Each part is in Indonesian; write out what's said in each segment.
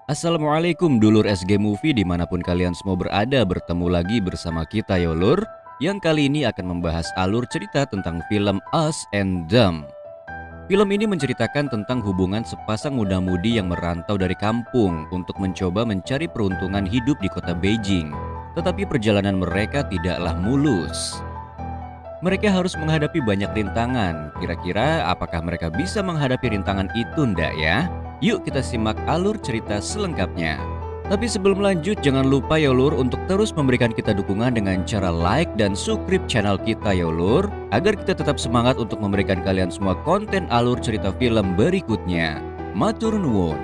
Assalamualaikum dulur SG Movie dimanapun kalian semua berada, bertemu lagi bersama kita Yolur, yang kali ini akan membahas alur cerita tentang film Us and Them. Film ini menceritakan tentang hubungan sepasang muda-mudi yang merantau dari kampung untuk mencoba mencari peruntungan hidup di kota Beijing. Tetapi perjalanan mereka tidaklah mulus. Mereka harus menghadapi banyak rintangan. Kira-kira apakah mereka bisa menghadapi rintangan itu ndak ya? Yuk kita simak alur cerita selengkapnya. Tapi sebelum lanjut jangan lupa ya Lur untuk terus memberikan kita dukungan dengan cara like dan subscribe channel kita ya Lur, agar kita tetap semangat untuk memberikan kalian semua konten alur cerita film berikutnya. Matur nuwun.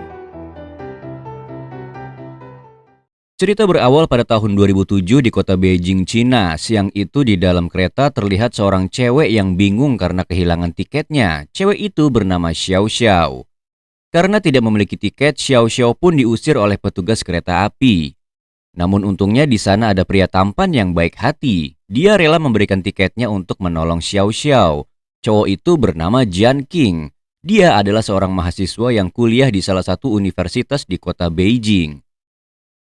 Cerita berawal pada tahun 2007 di kota Beijing, Cina. Siang itu di dalam kereta terlihat seorang cewek yang bingung karena kehilangan tiketnya. Cewek itu bernama Xiao Xiao. Karena tidak memiliki tiket, Xiao Xiao pun diusir oleh petugas kereta api. Namun untungnya di sana ada pria tampan yang baik hati. Dia rela memberikan tiketnya untuk menolong Xiao Xiao. Cowok itu bernama Jian Qing. Dia adalah seorang mahasiswa yang kuliah di salah satu universitas di kota Beijing.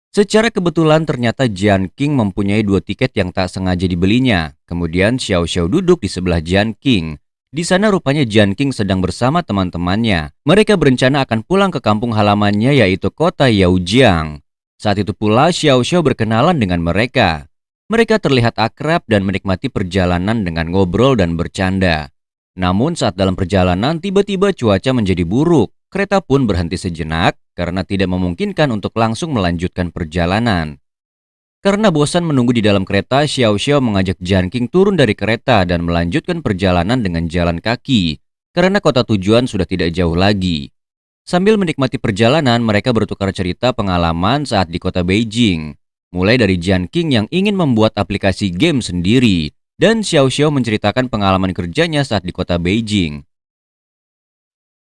Secara kebetulan ternyata Jian Qing mempunyai dua tiket yang tak sengaja dibelinya. Kemudian Xiao Xiao duduk di sebelah Jian Qing. Di sana rupanya Jian Qing sedang bersama teman-temannya. Mereka berencana akan pulang ke kampung halamannya yaitu kota Yaojiang. Saat itu pula Xiao Xiao berkenalan dengan mereka. Mereka terlihat akrab dan menikmati perjalanan dengan ngobrol dan bercanda. Namun saat dalam perjalanan tiba-tiba cuaca menjadi buruk. Kereta pun berhenti sejenak karena tidak memungkinkan untuk langsung melanjutkan perjalanan. Karena bosan menunggu di dalam kereta, Xiao Xiao mengajak Jian Qing turun dari kereta dan melanjutkan perjalanan dengan jalan kaki, karena kota tujuan sudah tidak jauh lagi. Sambil menikmati perjalanan, mereka bertukar cerita pengalaman saat di kota Beijing. Mulai dari Jian Qing yang ingin membuat aplikasi game sendiri, dan Xiao Xiao menceritakan pengalaman kerjanya saat di kota Beijing.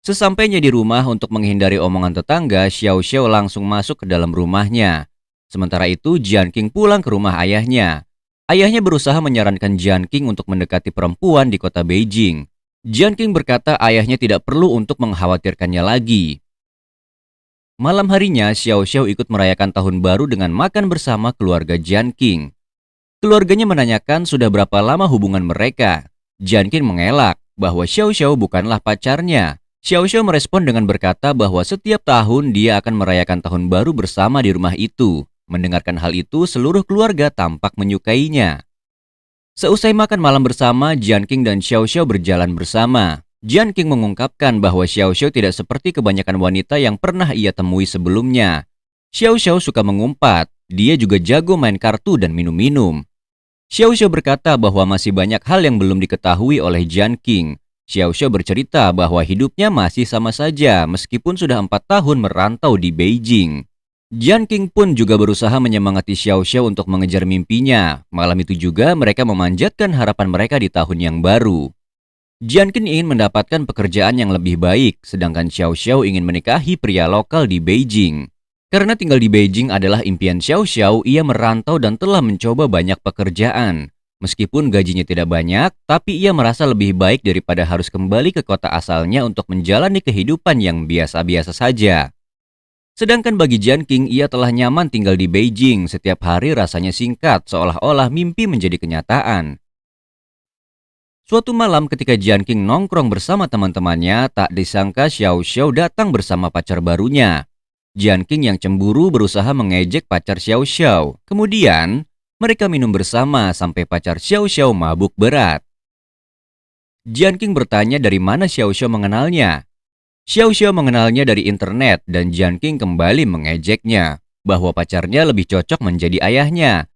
Sesampainya di rumah untuk menghindari omongan tetangga, Xiao Xiao langsung masuk ke dalam rumahnya. Sementara itu, Jian Qing pulang ke rumah ayahnya. Ayahnya berusaha menyarankan Jian Qing untuk mendekati perempuan di kota Beijing. Jian Qing berkata ayahnya tidak perlu untuk mengkhawatirkannya lagi. Malam harinya, Xiao Xiao ikut merayakan tahun baru dengan makan bersama keluarga Jian Qing. Keluarganya menanyakan sudah berapa lama hubungan mereka. Jian Qing mengelak bahwa Xiao Xiao bukanlah pacarnya. Xiao Xiao merespon dengan berkata bahwa setiap tahun dia akan merayakan tahun baru bersama di rumah itu. Mendengarkan hal itu, seluruh keluarga tampak menyukainya. Seusai makan malam bersama, Jian Qing dan Xiao Xiao berjalan bersama. Jian Qing mengungkapkan bahwa Xiao Xiao tidak seperti kebanyakan wanita yang pernah ia temui sebelumnya. Xiao Xiao suka mengumpat, dia juga jago main kartu dan minum-minum. Xiao Xiao berkata bahwa masih banyak hal yang belum diketahui oleh Jian Qing. Xiao Xiao bercerita bahwa hidupnya masih sama saja meskipun sudah 4 tahun merantau di Beijing. Jian Qing pun juga berusaha menyemangati Xiao Xiao untuk mengejar mimpinya. Malam itu juga mereka memanjatkan harapan mereka di tahun yang baru. Jian Qing ingin mendapatkan pekerjaan yang lebih baik, sedangkan Xiao Xiao ingin menikahi pria lokal di Beijing. Karena tinggal di Beijing adalah impian Xiao Xiao, ia merantau dan telah mencoba banyak pekerjaan. Meskipun gajinya tidak banyak, tapi ia merasa lebih baik daripada harus kembali ke kota asalnya untuk menjalani kehidupan yang biasa-biasa saja. Sedangkan bagi Jian Qing, ia telah nyaman tinggal di Beijing. Setiap hari rasanya singkat, seolah-olah mimpi menjadi kenyataan. Suatu malam ketika Jian Qing nongkrong bersama teman-temannya, tak disangka Xiao Xiao datang bersama pacar barunya. Jian Qing yang cemburu berusaha mengejek pacar Xiao Xiao. Kemudian mereka minum bersama sampai pacar Xiao Xiao mabuk berat. Jian Qing bertanya dari mana Xiao Xiao mengenalnya. Xiao Xiao mengenalnya dari internet dan Jian Qing kembali mengejeknya bahwa pacarnya lebih cocok menjadi ayahnya.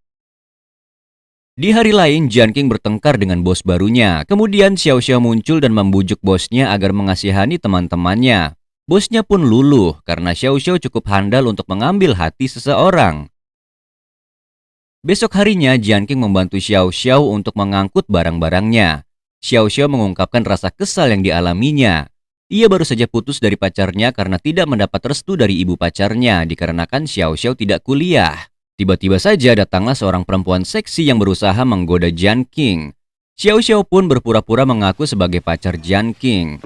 Di hari lain, Jian Qing bertengkar dengan bos barunya. Kemudian Xiao Xiao muncul dan membujuk bosnya agar mengasihani teman-temannya. Bosnya pun luluh karena Xiao Xiao cukup handal untuk mengambil hati seseorang. Besok harinya, Jian Qing membantu Xiao Xiao untuk mengangkut barang-barangnya. Xiao Xiao mengungkapkan rasa kesal yang dialaminya. Ia baru saja putus dari pacarnya karena tidak mendapat restu dari ibu pacarnya dikarenakan Xiao Xiao tidak kuliah. Tiba-tiba saja datanglah seorang perempuan seksi yang berusaha menggoda Jian Qing. Xiao Xiao pun berpura-pura mengaku sebagai pacar Jian Qing.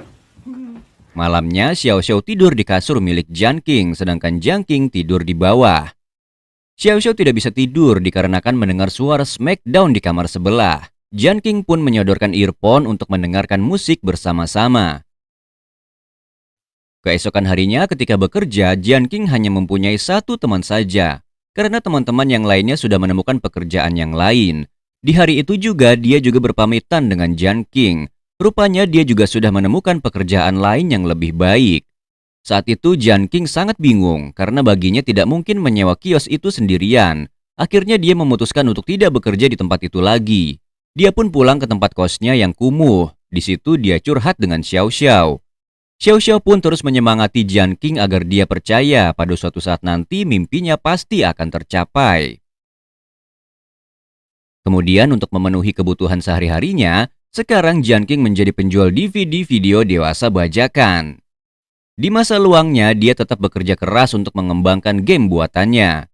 Malamnya, Xiao Xiao tidur di kasur milik Jian Qing, sedangkan Jian Qing tidur di bawah. Xiao Xiao tidak bisa tidur dikarenakan mendengar suara smackdown di kamar sebelah. Jian Qing pun menyodorkan earphone untuk mendengarkan musik bersama-sama. Keesokan harinya ketika bekerja, Jian Qing hanya mempunyai satu teman saja, karena teman-teman yang lainnya sudah menemukan pekerjaan yang lain. Di hari itu juga dia juga berpamitan dengan Jian Qing. Rupanya dia juga sudah menemukan pekerjaan lain yang lebih baik. Saat itu Jian Qing sangat bingung karena baginya tidak mungkin menyewa kios itu sendirian. Akhirnya dia memutuskan untuk tidak bekerja di tempat itu lagi. Dia pun pulang ke tempat kosnya yang kumuh. Di situ dia curhat dengan Xiao Xiao. Xiao Xiao pun terus menyemangati Jian Qing agar dia percaya pada suatu saat nanti mimpinya pasti akan tercapai. Kemudian untuk memenuhi kebutuhan sehari-harinya, sekarang Jian Qing menjadi penjual DVD video dewasa bajakan. Di masa luangnya, dia tetap bekerja keras untuk mengembangkan game buatannya.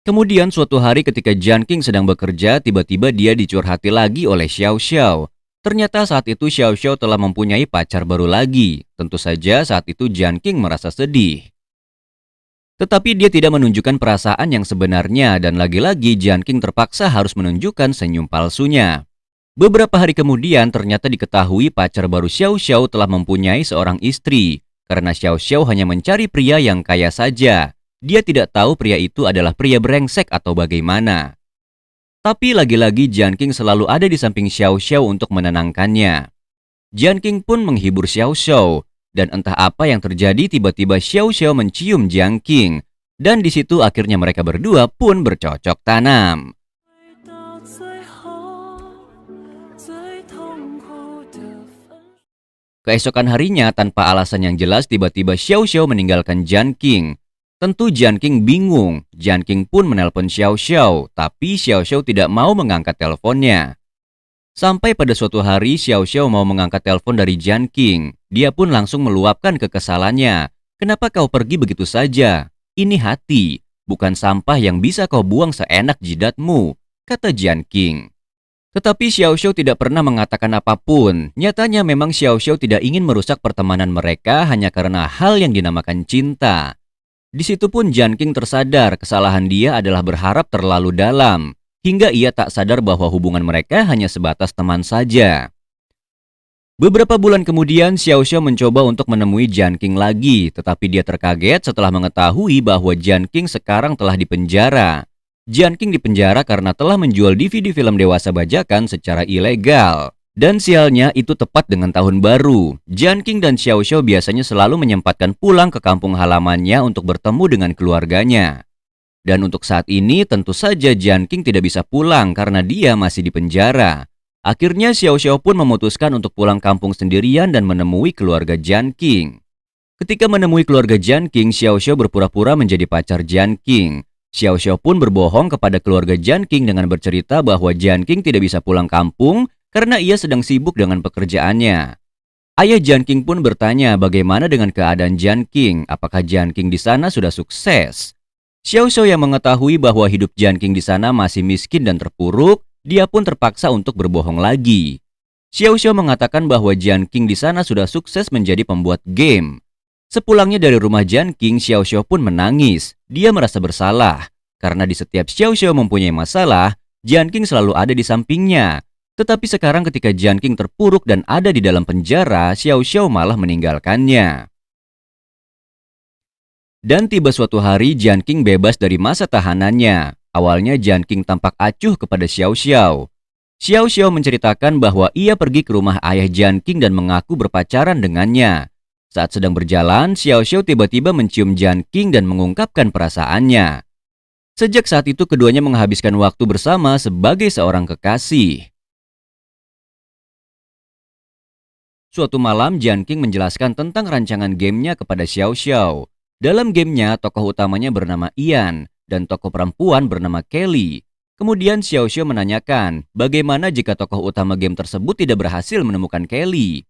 Kemudian suatu hari ketika Jian Qing sedang bekerja, tiba-tiba dia dicurhati lagi oleh Xiao Xiao. Ternyata saat itu Xiao Xiao telah mempunyai pacar baru lagi. Tentu saja saat itu Jian Qing merasa sedih. Tetapi dia tidak menunjukkan perasaan yang sebenarnya dan lagi-lagi Jian Qing terpaksa harus menunjukkan senyum palsunya. Beberapa hari kemudian ternyata diketahui pacar baru Xiao Xiao telah mempunyai seorang istri. Karena Xiao Xiao hanya mencari pria yang kaya saja. Dia tidak tahu pria itu adalah pria brengsek atau bagaimana. Tapi lagi-lagi Jian Qing selalu ada di samping Xiao Xiao untuk menenangkannya. Jian Qing pun menghibur Xiao Xiao. Dan entah apa yang terjadi tiba-tiba Xiao Xiao mencium Jian Qing. Dan di situ akhirnya mereka berdua pun bercocok tanam. Keesokan harinya, tanpa alasan yang jelas, tiba-tiba Xiao Xiao meninggalkan Jian Qing. Tentu Jian Qing bingung. Jian Qing pun menelpon Xiao Xiao, tapi Xiao Xiao tidak mau mengangkat teleponnya. Sampai pada suatu hari, Xiao Xiao mau mengangkat telepon dari Jian Qing. Dia pun langsung meluapkan kekesalannya. Kenapa kau pergi begitu saja? Ini hati, bukan sampah yang bisa kau buang seenak jidatmu, kata Jian Qing. Tetapi Xiao Xiao tidak pernah mengatakan apapun. Nyatanya memang Xiao Xiao tidak ingin merusak pertemanan mereka hanya karena hal yang dinamakan cinta. Di situ pun Jian Qing tersadar kesalahan dia adalah berharap terlalu dalam. Hingga ia tak sadar bahwa hubungan mereka hanya sebatas teman saja. Beberapa bulan kemudian Xiao Xiao mencoba untuk menemui Jian Qing lagi. Tetapi dia terkaget setelah mengetahui bahwa Jian Qing sekarang telah dipenjara. Jian Qing dipenjara karena telah menjual DVD film dewasa bajakan secara ilegal. Dan sialnya itu tepat dengan tahun baru. Jian Qing dan Xiao Xiao biasanya selalu menyempatkan pulang ke kampung halamannya untuk bertemu dengan keluarganya. Dan untuk saat ini tentu saja Jian Qing tidak bisa pulang karena dia masih dipenjara. Akhirnya Xiao Xiao pun memutuskan untuk pulang kampung sendirian dan menemui keluarga Jian Qing. Ketika menemui keluarga Jian Qing, Xiao Xiao berpura-pura menjadi pacar Jian Qing. Xiao Xiao pun berbohong kepada keluarga Jian Qing dengan bercerita bahwa Jian Qing tidak bisa pulang kampung karena ia sedang sibuk dengan pekerjaannya. Ayah Jian Qing pun bertanya bagaimana dengan keadaan Jian Qing, apakah Jian Qing di sana sudah sukses. Xiao Xiao yang mengetahui bahwa hidup Jian Qing di sana masih miskin dan terpuruk, dia pun terpaksa untuk berbohong lagi. Xiao Xiao mengatakan bahwa Jian Qing di sana sudah sukses menjadi pembuat game. Sepulangnya dari rumah Jian Qing, Xiao Xiao pun menangis. Dia merasa bersalah karena di setiap Xiao Xiao mempunyai masalah, Jian Qing selalu ada di sampingnya. Tetapi sekarang ketika Jian Qing terpuruk dan ada di dalam penjara, Xiao Xiao malah meninggalkannya. Dan tiba suatu hari Jian Qing bebas dari masa tahanannya. Awalnya Jian Qing tampak acuh kepada Xiao Xiao. Xiao Xiao menceritakan bahwa ia pergi ke rumah ayah Jian Qing dan mengaku berpacaran dengannya. Saat sedang berjalan, Xiao Xiao tiba-tiba mencium Jian Qing dan mengungkapkan perasaannya. Sejak saat itu keduanya menghabiskan waktu bersama sebagai seorang kekasih. Suatu malam Jian Qing menjelaskan tentang rancangan gamenya kepada Xiao Xiao. Dalam gamenya tokoh utamanya bernama Ian dan tokoh perempuan bernama Kelly. Kemudian Xiao Xiao menanyakan bagaimana jika tokoh utama game tersebut tidak berhasil menemukan Kelly.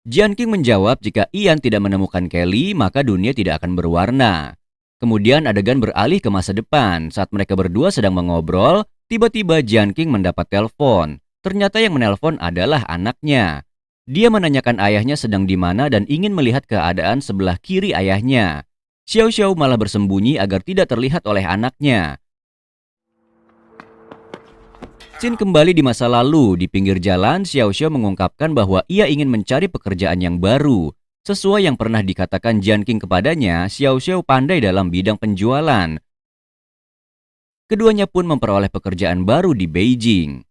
Jian Qing menjawab jika Ian tidak menemukan Kelly, maka dunia tidak akan berwarna. Kemudian adegan beralih ke masa depan. Saat mereka berdua sedang mengobrol, tiba-tiba Jian Qing mendapat telepon. Ternyata yang menelpon adalah anaknya. Dia menanyakan ayahnya sedang di mana dan ingin melihat keadaan sebelah kiri ayahnya. Xiao Xiao malah bersembunyi agar tidak terlihat oleh anaknya. Scene kembali di masa lalu. Di pinggir jalan, Xiao Xiao mengungkapkan bahwa ia ingin mencari pekerjaan yang baru. Sesuai yang pernah dikatakan Jian Qing kepadanya, Xiao Xiao pandai dalam bidang penjualan. Keduanya pun memperoleh pekerjaan baru di Beijing.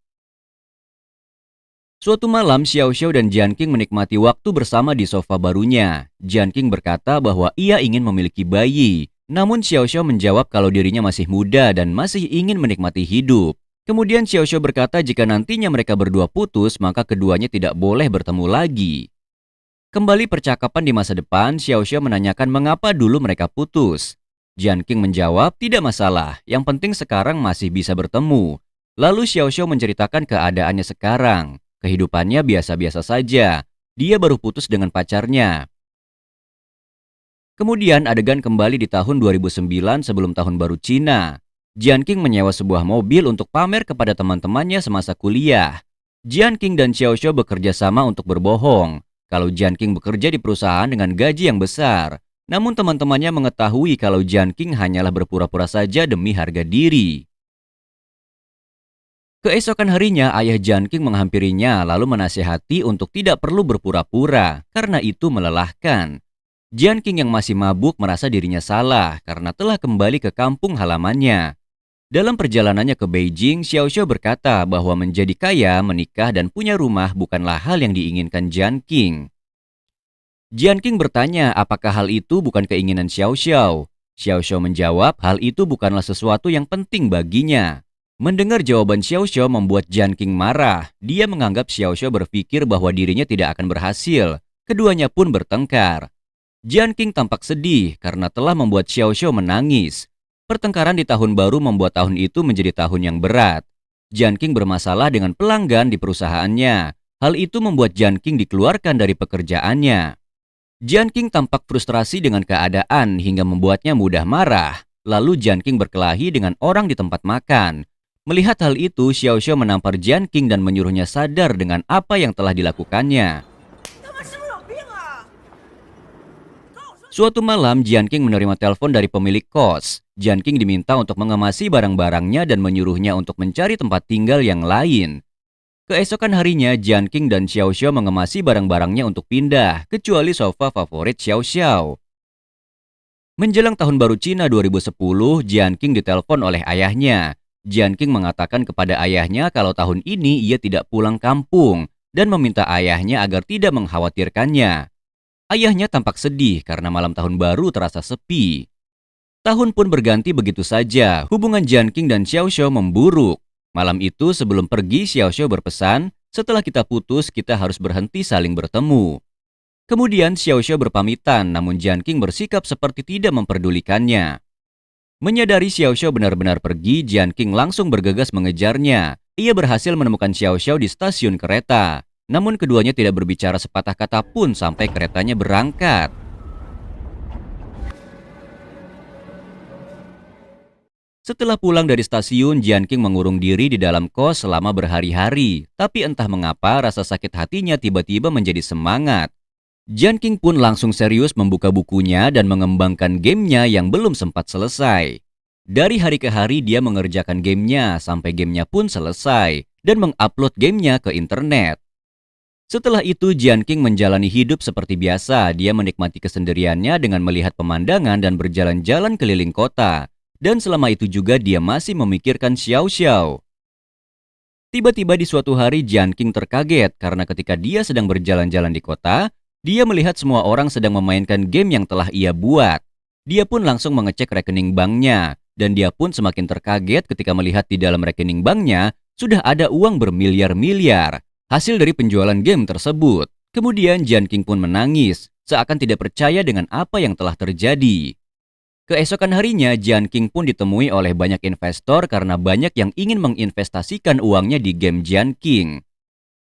Suatu malam, Xiao Xiao dan Jian Qing menikmati waktu bersama di sofa barunya. Jian Qing berkata bahwa ia ingin memiliki bayi. Namun Xiao Xiao menjawab kalau dirinya masih muda dan masih ingin menikmati hidup. Kemudian Xiao Xiao berkata jika nantinya mereka berdua putus, maka keduanya tidak boleh bertemu lagi. Kembali percakapan di masa depan, Xiao Xiao menanyakan mengapa dulu mereka putus. Jian Qing menjawab, tidak masalah, yang penting sekarang masih bisa bertemu. Lalu Xiao Xiao menceritakan keadaannya sekarang. Kehidupannya biasa-biasa saja. Dia baru putus dengan pacarnya. Kemudian adegan kembali di tahun 2009 sebelum tahun baru Cina. Jian Qing menyewa sebuah mobil untuk pamer kepada teman-temannya semasa kuliah. Jian Qing dan Xiao Xiao bekerja sama untuk berbohong kalau Jian Qing bekerja di perusahaan dengan gaji yang besar. Namun teman-temannya mengetahui kalau Jian Qing hanyalah berpura-pura saja demi harga diri. Keesokan harinya, ayah Jian Qing menghampirinya lalu menasihati untuk tidak perlu berpura-pura karena itu melelahkan. Jian Qing yang masih mabuk merasa dirinya salah karena telah kembali ke kampung halamannya. Dalam perjalanannya ke Beijing, Xiao Xiao berkata bahwa menjadi kaya, menikah, dan punya rumah bukanlah hal yang diinginkan Jian Qing. Jian Qing bertanya apakah hal itu bukan keinginan Xiao Xiao. Xiao Xiao menjawab hal itu bukanlah sesuatu yang penting baginya. Mendengar jawaban Xiao Xiao membuat Jian Qing marah. Dia menganggap Xiao Xiao berpikir bahwa dirinya tidak akan berhasil. Keduanya pun bertengkar. Jian Qing tampak sedih karena telah membuat Xiao Xiao menangis. Pertengkaran di tahun baru membuat tahun itu menjadi tahun yang berat. Jian Qing bermasalah dengan pelanggan di perusahaannya. Hal itu membuat Jian Qing dikeluarkan dari pekerjaannya. Jian Qing tampak frustrasi dengan keadaan hingga membuatnya mudah marah. Lalu Jian Qing berkelahi dengan orang di tempat makan. Melihat hal itu, Xiao Xiao menampar Jian Qing dan menyuruhnya sadar dengan apa yang telah dilakukannya. Suatu malam, Jian Qing menerima telepon dari pemilik kos. Jian Qing diminta untuk mengemasi barang-barangnya dan menyuruhnya untuk mencari tempat tinggal yang lain. Keesokan harinya, Jian Qing dan Xiao Xiao mengemasi barang-barangnya untuk pindah, kecuali sofa favorit Xiao Xiao. Menjelang tahun baru Cina 2010, Jian Qing ditelepon oleh ayahnya. Jian Qing mengatakan kepada ayahnya kalau tahun ini ia tidak pulang kampung dan meminta ayahnya agar tidak mengkhawatirkannya. Ayahnya tampak sedih karena malam tahun baru terasa sepi. Tahun pun berganti begitu saja. Hubungan Jian Qing dan Xiao Xiao memburuk. Malam itu sebelum pergi, Xiao Xiao berpesan, setelah kita putus kita harus berhenti saling bertemu. Kemudian Xiao Xiao berpamitan, namun Jian Qing bersikap seperti tidak memperdulikannya. Menyadari Xiao Xiao benar-benar pergi, Jian Qing langsung bergegas mengejarnya. Ia berhasil menemukan Xiao Xiao di stasiun kereta. Namun keduanya tidak berbicara sepatah kata pun sampai keretanya berangkat. Setelah pulang dari stasiun, Jian Qing mengurung diri di dalam kos selama berhari-hari. Tapi entah mengapa rasa sakit hatinya tiba-tiba menjadi semangat. Jian Qing pun langsung serius membuka bukunya dan mengembangkan gamenya yang belum sempat selesai. Dari hari ke hari dia mengerjakan gamenya sampai gamenya pun selesai dan mengupload gamenya ke internet. Setelah itu, Jian Qing menjalani hidup seperti biasa. Dia menikmati kesendiriannya dengan melihat pemandangan dan berjalan-jalan keliling kota. Dan selama itu juga dia masih memikirkan Xiao Xiao. Tiba-tiba di suatu hari, Jian Qing terkaget karena ketika dia sedang berjalan-jalan di kota, dia melihat semua orang sedang memainkan game yang telah ia buat. Dia pun langsung mengecek rekening banknya. Dan dia pun semakin terkaget ketika melihat di dalam rekening banknya sudah ada uang bermiliar-miliar. Hasil dari penjualan game tersebut. Kemudian Jian Qing pun menangis, seakan tidak percaya dengan apa yang telah terjadi. Keesokan harinya, Jian Qing pun ditemui oleh banyak investor karena banyak yang ingin menginvestasikan uangnya di game Jian Qing.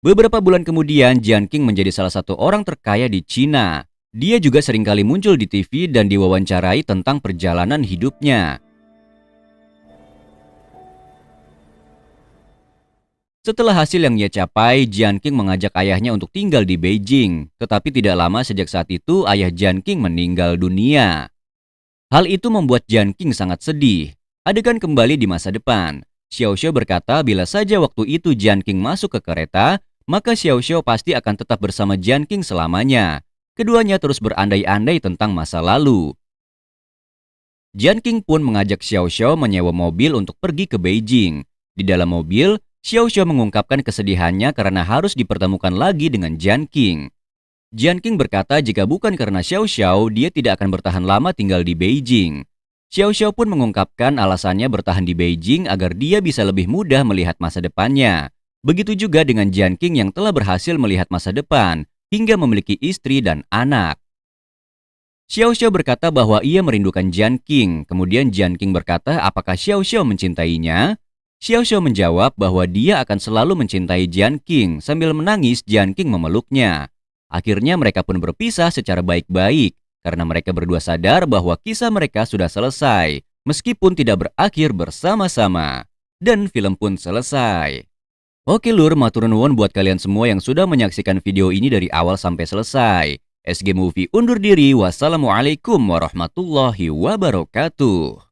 Beberapa bulan kemudian, Jian Qing menjadi salah satu orang terkaya di Cina. Dia juga seringkali muncul di TV dan diwawancarai tentang perjalanan hidupnya. Setelah hasil yang ia capai, Jian Qing mengajak ayahnya untuk tinggal di Beijing. Tetapi tidak lama sejak saat itu, ayah Jian Qing meninggal dunia. Hal itu membuat Jian Qing sangat sedih. Adegan kembali di masa depan. Xiao Xiao berkata bila saja waktu itu Jian Qing masuk ke kereta, maka Xiao Xiao pasti akan tetap bersama Jian Qing selamanya. Keduanya terus berandai-andai tentang masa lalu. Jian Qing pun mengajak Xiao Xiao menyewa mobil untuk pergi ke Beijing. Di dalam mobil, Xiao Xiao mengungkapkan kesedihannya karena harus dipertemukan lagi dengan Jian Qing. Jian Qing berkata jika bukan karena Xiao Xiao, dia tidak akan bertahan lama tinggal di Beijing. Xiao Xiao pun mengungkapkan alasannya bertahan di Beijing agar dia bisa lebih mudah melihat masa depannya. Begitu juga dengan Jian Qing yang telah berhasil melihat masa depan hingga memiliki istri dan anak. Xiao Xiao berkata bahwa ia merindukan Jian Qing. Kemudian Jian Qing berkata apakah Xiao Xiao mencintainya? Xiao Xiao menjawab bahwa dia akan selalu mencintai Jian Qing. Sambil menangis, Jian Qing memeluknya. Akhirnya mereka pun berpisah secara baik-baik karena mereka berdua sadar bahwa kisah mereka sudah selesai meskipun tidak berakhir bersama-sama. Dan film pun selesai. Oke lur, matur nuwun buat kalian semua yang sudah menyaksikan video ini dari awal sampai selesai. SG Movie undur diri. Wassalamualaikum warahmatullahi wabarakatuh.